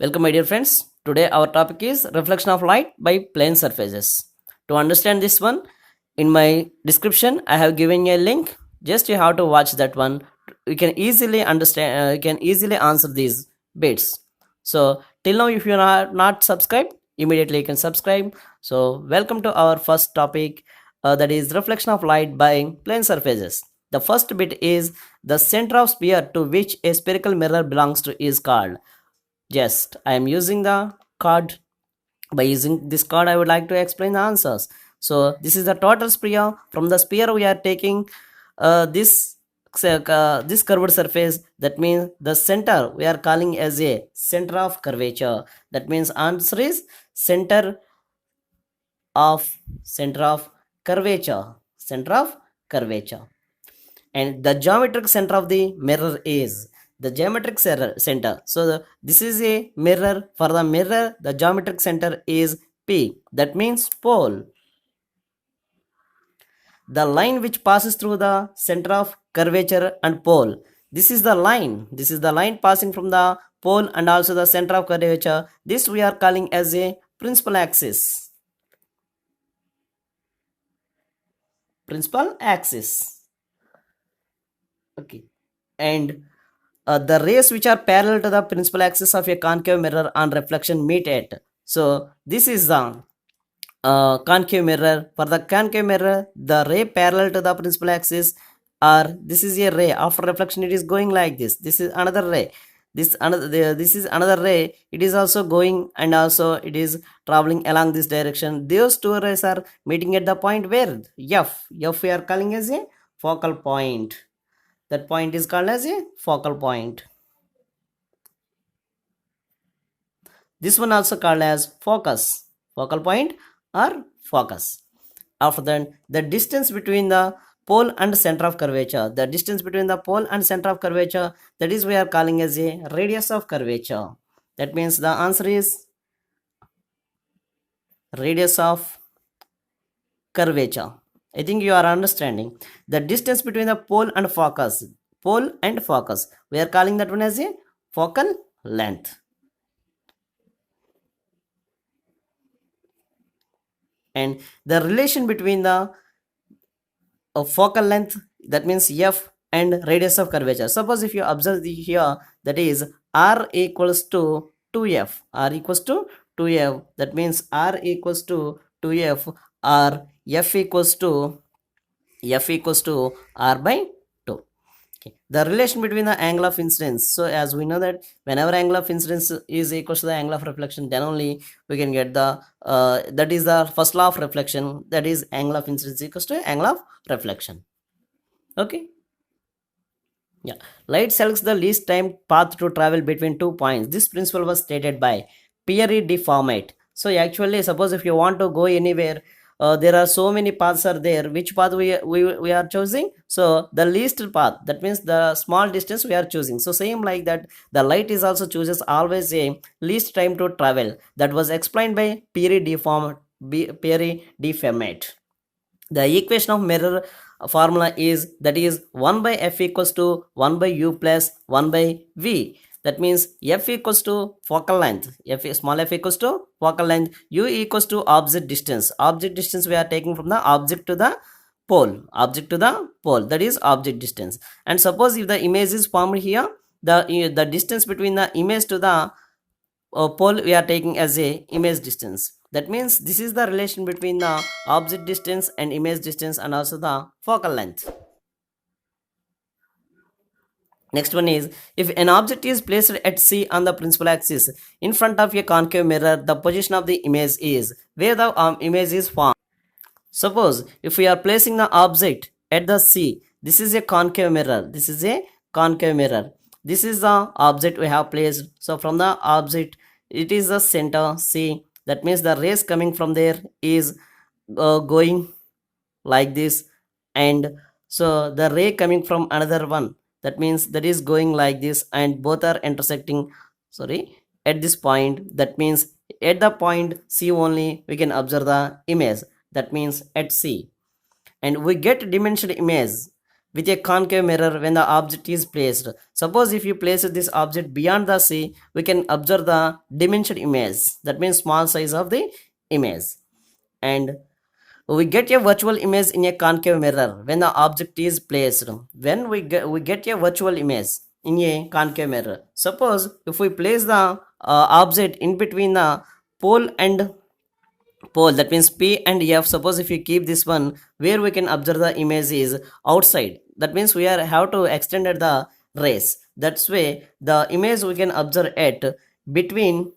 Welcome, my dear friends. Today, our topic is reflection of light by plane surfaces. To understand this one, in my description, I have given you a link. Just you have to watch that one. You can easily understand. You can easily answer these bits. So, till now, if you are not subscribed, immediately you can subscribe. So, welcome to our first topic, that is reflection of light by plane surfaces. The first bit is the center of sphere to which a spherical mirror belongs to is called. Just I am using the card. By using this card, I would like to explain the answers. So this is the total sphere. From the sphere, we are taking this curved surface. That means the center we are calling as a center of curvature. That means answer is center of curvature. Center of curvature. And the geometric center of the mirror is the geometric center. So this is a mirror. For the mirror, the geometric center is P. That means pole. The line which passes through the center of curvature and pole. This is the line. This is the line passing from the pole and also the center of curvature. This we are calling as a principal axis. Principal axis. Okay. And the rays which are parallel to the principal axis of a concave mirror on reflection meet at. So this is the concave mirror. For the concave mirror, the ray parallel to the principal axis, or this is a ray. After reflection, it is going like this. This is another ray. This is another ray. It is also going and also it is traveling along this direction. Those two rays are meeting at the point where F. F we are calling as a focal point. That point is called as a focal point. This one also called as focus. Focal point or focus. After that, the distance between the pole and center of curvature. The distance between the pole and center of curvature, that is we are calling as a radius of curvature. That means the answer is radius of curvature. I think you are understanding. The distance between the pole and focus. Pole and focus. We are calling that one as a focal length. And the relation between the focal length, that means F, and radius of curvature. Suppose if you observe here, that is R equals to 2F. R equals to 2F. That means R equals to 2F, or F equals to R by 2. Okay. The relation between the angle of incidence. So as we know that whenever angle of incidence is equal to the angle of reflection, then only we can get the that is the first law of reflection. That is angle of incidence equals to angle of reflection. Okay. Yeah. Light selects the least time path to travel between 2 points. This principle was stated by Pierre de Fermat. So actually, suppose if you want to go anywhere, there are so many paths are there. Which path we are choosing? So the least path, that means the small distance we are choosing. So same like that, the light is also chooses always a least time to travel. That was explained by Pierre de Fermat. The equation of mirror formula is, that is 1 by F equals to 1 by U plus 1 by V. That means F equals to focal length. Small f equals to focal length. U equals to object distance. Object distance we are taking from the object to the pole. Object to the pole. That is object distance. And suppose if the image is formed here, the distance between the image to the pole we are taking as a image distance. That means this is the relation between the object distance and image distance and also the focal length. Next one is, if an object is placed at C on the principal axis in front of a concave mirror, the position of the image is where the image is formed. Suppose if we are placing the object at the C, this is a concave mirror. This is a concave mirror. This is the object we have placed. So from the object, it is the center C. That means the rays coming from there is going like this, and so the ray coming from another one, that means that is going like this, and both are intersecting at this point. That means at the point C only we can observe the image. That means at C, and we get dimensioned image. with a concave mirror when the object is placed. Suppose if you place this object beyond the sea, we can observe the diminished image. That means small size of the image. And we get a virtual image in a concave mirror when the object is placed. When we get a virtual image in a concave mirror. Suppose if we place the object in between the pole and pole, that means P and F. Suppose if you keep this one where we can observe the image is outside, that means we are have to extend at the rays. That's way the image we can observe at between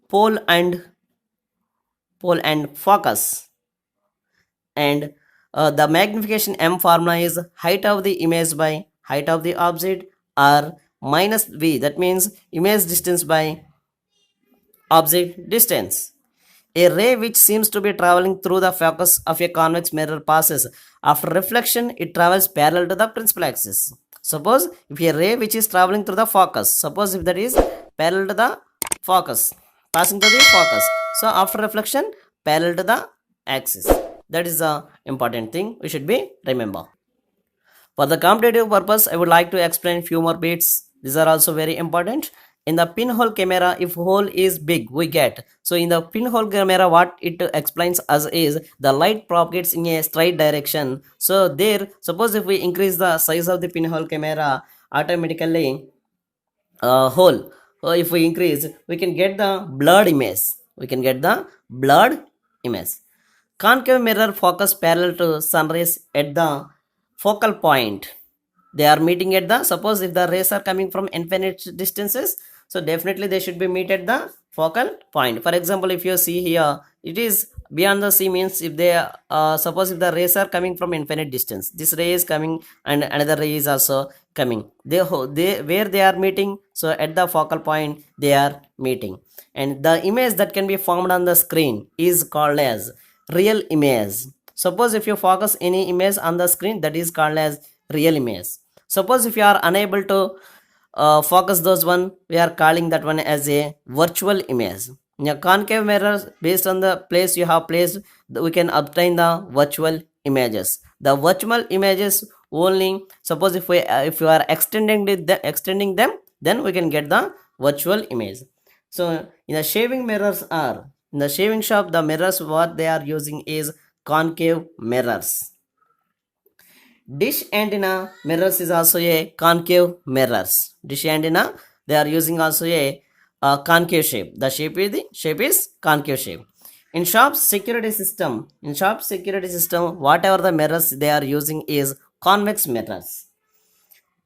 pole and focus. And the magnification M formula is height of the image by height of the object, or minus V, that means image distance by object distance. A ray which seems to be traveling through the focus of a convex mirror passes. After reflection, it travels parallel to the principal axis. Suppose if a ray which is traveling through the focus, suppose if that is parallel to the focus, passing to the focus. So after reflection, parallel to the axis. That is the important thing we should be remember. For the competitive purpose, I would like to explain few more bits. These are also very important. In the pinhole camera, if hole is big, we get. So in the pinhole camera, what it explains us is the light propagates in a straight direction. So there, suppose if we increase the size of the pinhole camera, automatically hole. So if we increase, we can get the blurred image. We can get the blurred image. Concave mirror focus parallel to sun rays at the focal point. They are meeting at the, suppose if the rays are coming from infinite distances, so definitely they should be meet at the focal point. For example, if you see here, it is beyond the sea, means if they suppose if the rays are coming from infinite distance, this ray is coming and another ray is also coming, they where they are meeting, so at the focal point they are meeting, and the image that can be formed on the screen is called as real image. Suppose if you focus any image on the screen, that is called as real image. Suppose if you are unable to focus those one, we are calling that one as a virtual image. In a concave mirror, based on the place you have placed, we can obtain the virtual images. The virtual images only, suppose if you are extending them, then we can get the virtual image. So in the shaving mirrors are, in the shaving shop, the mirrors what they are using is concave mirrors. Dish antenna mirrors is also a concave mirrors. Dish antenna, they are using also a concave shape. The shape is concave shape. In shop security system, whatever the mirrors they are using is convex mirrors.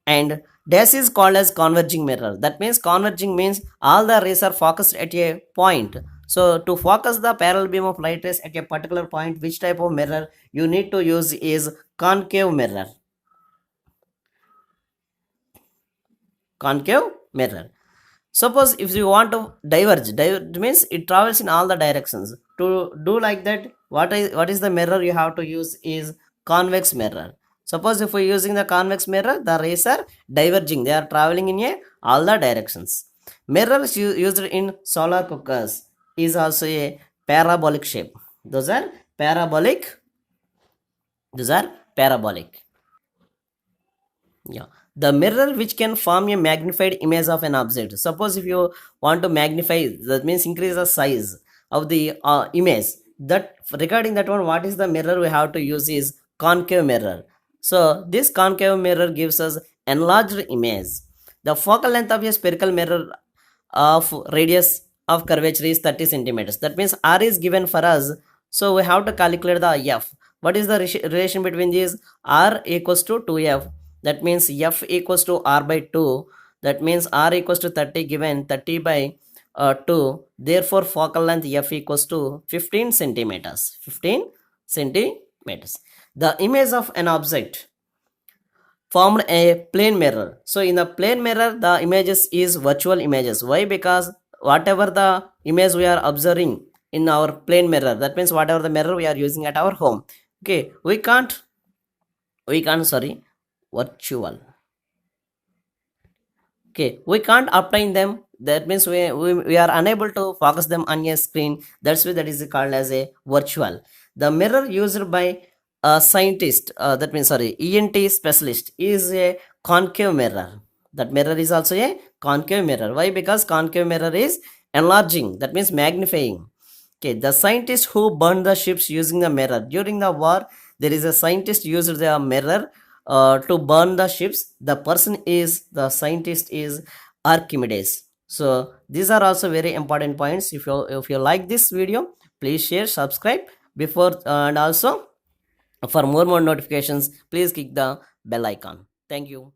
And this is called as converging mirror. That means converging means all the rays are focused at a point. So to focus the parallel beam of light rays at a particular point, which type of mirror you need to use is concave mirror. Concave mirror. Suppose if you want to diverge means it travels in all the directions. To do like that, what is the mirror you have to use is convex mirror. Suppose if we're using the convex mirror, the rays are diverging, they are traveling in all the directions. Mirrors used in solar cookers is also a parabolic shape. Those are parabolic. Yeah, the mirror which can form a magnified image of an object. Suppose if you want to magnify, that means increase the size of the image, that regarding that one, what is the mirror we have to use is concave mirror. So this concave mirror gives us enlarged image. The focal length of a spherical mirror of radius of curvature is 30 centimeters. That means R is given for us, so we have to calculate the F. What is the relation between these? R equals to 2F. That means F equals to R by 2. That means R equals to 30, given 30 by 2. Therefore, focal length F equals to 15 centimeters. 15 centimeters. The image of an object formed a plane mirror. So in the plane mirror, the images is virtual images. Why? Because whatever the image we are observing in our plane mirror, that means whatever the mirror we are using at our home, okay, we can't virtual, okay, we can't obtain them That means we are unable to focus them on a screen. That's why that is called as a virtual. The mirror used by a scientist, that means sorry, ENT specialist, is a concave mirror. That mirror is also a concave mirror. Why? Because concave mirror is enlarging, that means magnifying. Okay, the scientist who burned the ships using the mirror during the war, there is a scientist used the mirror to burn the ships. The scientist is Archimedes. So these are also very important points. If you like this video, please share, subscribe before, and also for more notifications, please click the bell icon. Thank you.